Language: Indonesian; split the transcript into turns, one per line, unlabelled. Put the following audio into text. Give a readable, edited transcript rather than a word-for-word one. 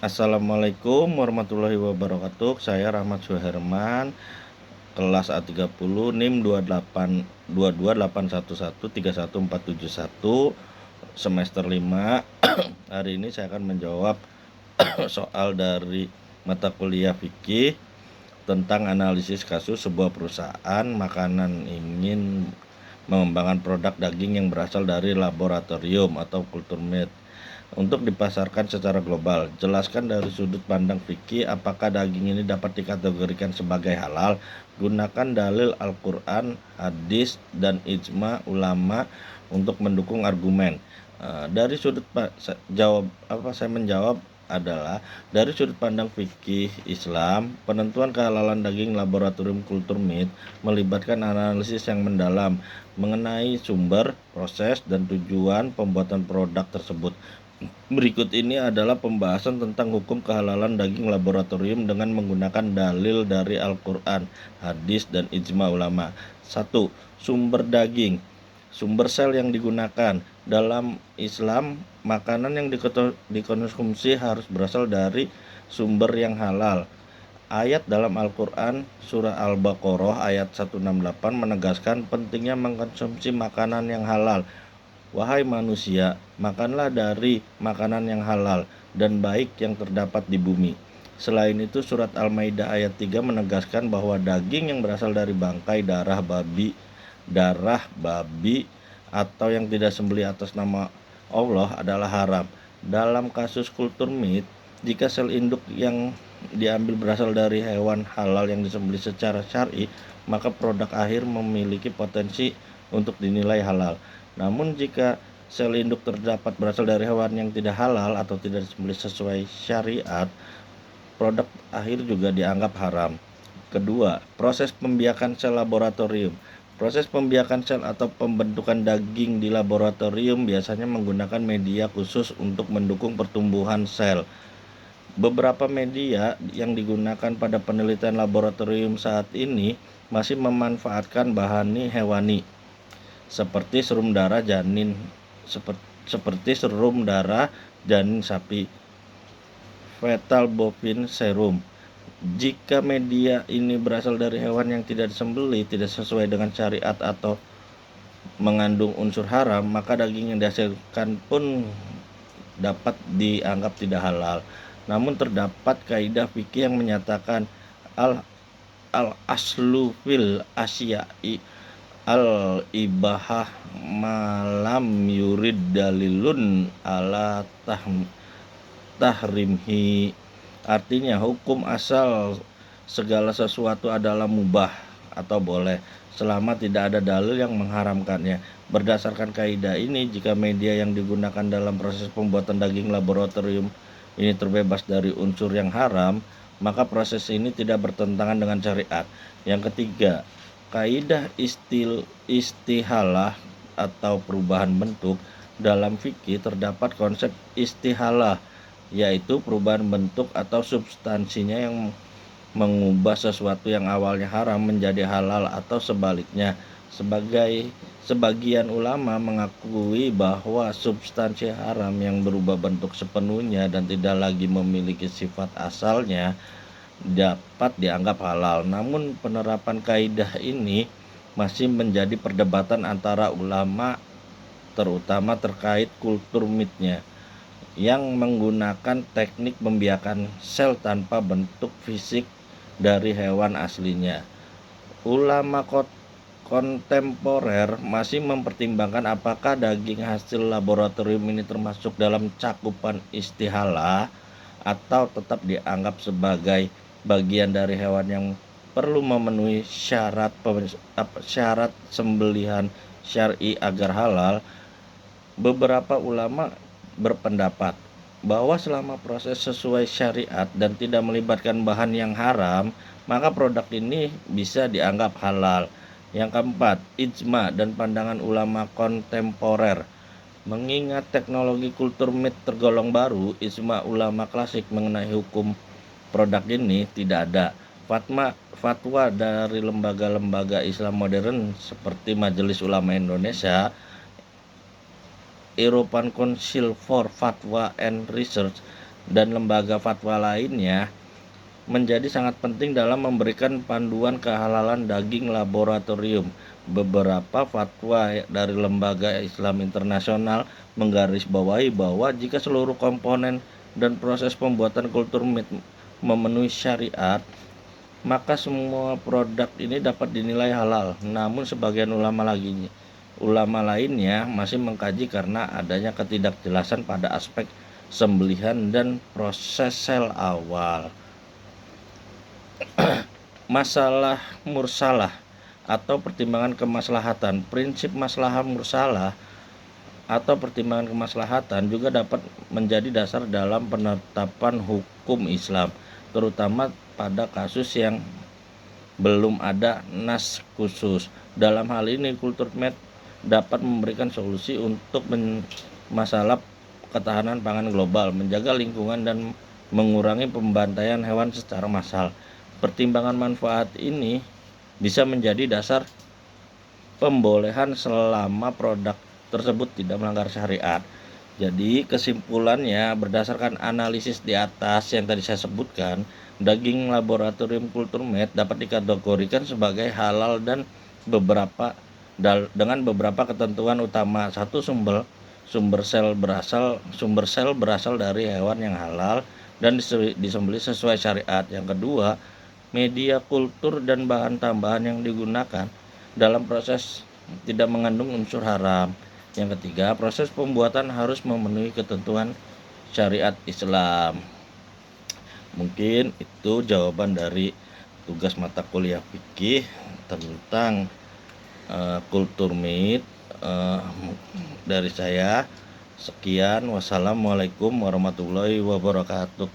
Assalamualaikum warahmatullahi wabarakatuh. Saya Rahmat Suherman, kelas A30, NIM 28228113131empat tujuh satu, semester 5. Hari ini saya akan menjawab soal dari mata kuliah fikih tentang analisis kasus sebuah perusahaan makanan ingin mengembangkan produk daging yang berasal dari laboratorium atau kultur meat untuk dipasarkan secara global. Jelaskan dari sudut pandang fikih apakah daging ini dapat dikategorikan sebagai halal. Gunakan dalil Al-Quran, hadis, dan ijma ulama untuk mendukung argumen. Dari sudut saya menjawab adalah dari sudut pandang fikih Islam, penentuan kehalalan daging laboratorium kultur meat melibatkan analisis yang mendalam mengenai sumber, proses, dan tujuan pembuatan produk tersebut. Berikut ini adalah pembahasan tentang hukum kehalalan daging laboratorium dengan menggunakan dalil dari Al-Quran, hadis, dan ijma ulama. 1. Sumber daging. Sumber sel yang digunakan. Dalam Islam, makanan yang dikonsumsi harus berasal dari sumber yang halal. Ayat dalam Al-Quran surah Al-Baqarah ayat 168 menegaskan pentingnya mengkonsumsi makanan yang halal. Wahai manusia, makanlah dari makanan yang halal dan baik yang terdapat di bumi. Selain itu, surat Al-Maidah ayat 3 menegaskan bahwa daging yang berasal dari bangkai darah babi atau yang tidak sembelih atas nama Allah adalah haram. Dalam kasus kultur meat, jika sel induk yang diambil berasal dari hewan halal yang disembelih secara syar'i, maka produk akhir memiliki potensi untuk dinilai halal. Namun jika sel induk terdapat berasal dari hewan yang tidak halal atau tidak disembelih sesuai syariat, produk akhir juga dianggap haram. Kedua, proses pembiakan sel laboratorium. Proses pembiakan sel atau pembentukan daging di laboratorium biasanya menggunakan media khusus untuk mendukung pertumbuhan sel. Beberapa media yang digunakan pada penelitian laboratorium saat ini masih memanfaatkan bahan hewani seperti serum darah janin sapi, fetal bovine serum. Jika media ini berasal dari hewan yang tidak disembelih, tidak sesuai dengan syariat atau mengandung unsur haram, maka daging yang dihasilkan pun dapat dianggap tidak halal. Namun terdapat kaidah fikih yang menyatakan al-aslu fil asya'i al-ibahah malam yurid dalilun ala tahrimhi. Artinya hukum asal segala sesuatu adalah mubah atau boleh selama tidak ada dalil yang mengharamkannya. Berdasarkan kaidah ini, jika media yang digunakan dalam proses pembuatan daging laboratorium ini terbebas dari unsur yang haram, maka proses ini tidak bertentangan dengan syariat. Yang ketiga, kaidah istihalah atau perubahan bentuk. Dalam fikih terdapat konsep istihalah, yaitu perubahan bentuk atau substansinya yang mengubah sesuatu yang awalnya haram menjadi halal atau sebaliknya. Sebagian ulama mengakui bahwa substansi haram yang berubah bentuk sepenuhnya dan tidak lagi memiliki sifat asalnya dapat dianggap halal. Namun penerapan kaidah ini masih menjadi perdebatan antara ulama, terutama terkait kultur meatnya yang menggunakan teknik membiarkan sel tanpa bentuk fisik dari hewan aslinya. Ulama kontemporer masih mempertimbangkan apakah daging hasil laboratorium ini termasuk dalam cakupan istihalah atau tetap dianggap sebagai bagian dari hewan yang perlu memenuhi syarat sembelihan syar'i agar halal. Beberapa ulama berpendapat bahwa selama proses sesuai syariat dan tidak melibatkan bahan yang haram, maka produk ini bisa dianggap halal. Yang keempat, ijma dan pandangan ulama kontemporer. Mengingat teknologi kultur meat tergolong baru, ijma ulama klasik mengenai hukum produk ini tidak ada. Fatwa dari lembaga-lembaga Islam modern seperti Majelis Ulama Indonesia, European Council for Fatwa and Research, dan lembaga fatwa lainnya menjadi sangat penting dalam memberikan panduan kehalalan daging laboratorium. Beberapa fatwa dari lembaga Islam internasional menggarisbawahi bahwa jika seluruh komponen dan proses pembuatan kultur meat memenuhi syariat, maka semua produk ini dapat dinilai halal. Namun sebagian ulama lainnya masih mengkaji karena adanya ketidakjelasan pada aspek sembelihan dan proses sel awal. Masalah mursalah atau pertimbangan kemaslahatan. Prinsip maslahah mursalah atau pertimbangan kemaslahatan juga dapat menjadi dasar dalam penetapan hukum Islam, terutama pada kasus yang belum ada nas khusus. Dalam hal ini, kultur med dapat memberikan solusi untuk masalah ketahanan pangan global, menjaga lingkungan, dan mengurangi pembantaian hewan secara massal. Pertimbangan manfaat ini bisa menjadi dasar pembolehan selama produk tersebut tidak melanggar syariat. Jadi kesimpulannya, berdasarkan analisis di atas yang tadi saya sebutkan, daging laboratorium kultur med dapat dikategorikan sebagai halal dan dengan beberapa ketentuan utama. Satu, sumber sel berasal dari hewan yang halal dan disembelih sesuai syariat. Yang kedua, media kultur dan bahan tambahan yang digunakan dalam proses tidak mengandung unsur haram. Yang ketiga, proses pembuatan harus memenuhi ketentuan syariat Islam. Mungkin itu jawaban dari tugas mata kuliah fikih tentang kultur meat dari saya. Sekian, wassalamualaikum warahmatullahi wabarakatuh.